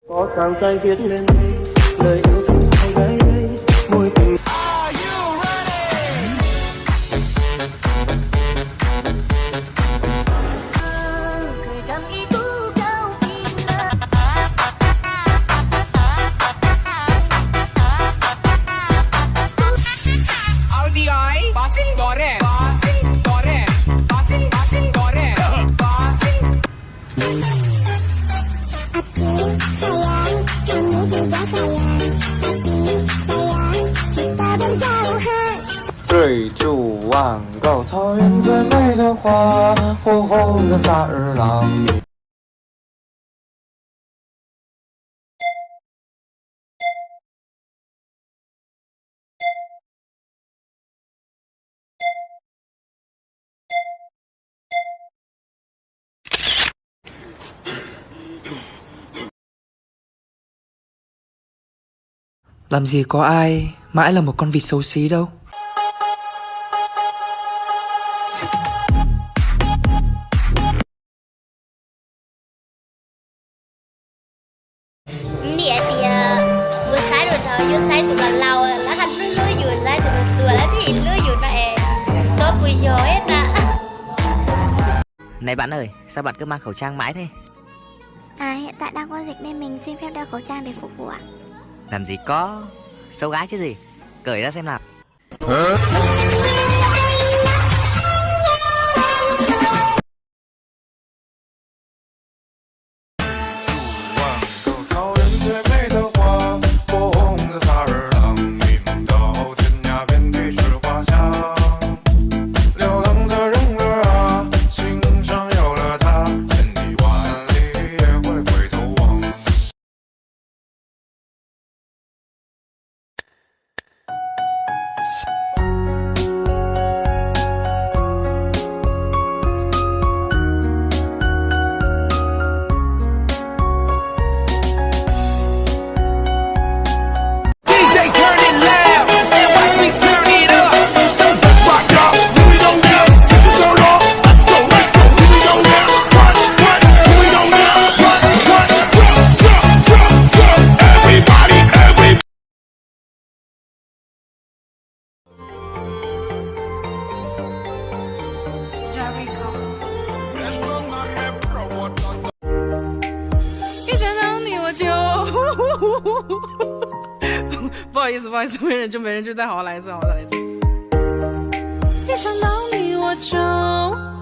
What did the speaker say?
Có trang tay viết lên đây lời yêu thương hai gái đây môi tình.3, 2, 1, go！ 草原最美的花，火红的萨日朗。Làm gì có ai mãi là một con vịt xấu xí đâu. Mẹ thì vừa sai rồi thôi, vừa sai tụi mình lâu là thành lưỡi vừa sai tụi mình đùa là thì lưỡi vừa nó số bùi rồi hết á. Này bạn ơi, sao bạn cứ mang khẩu trang mãi thế? Hiện tại đang có dịch nên mình xin phép đeo khẩu trang để phục vụ ạ. Làm gì có, xấu gái chứ gì. Cởi ra xem nào.不好意思，没忍住，再好好来一次，一想到你我就。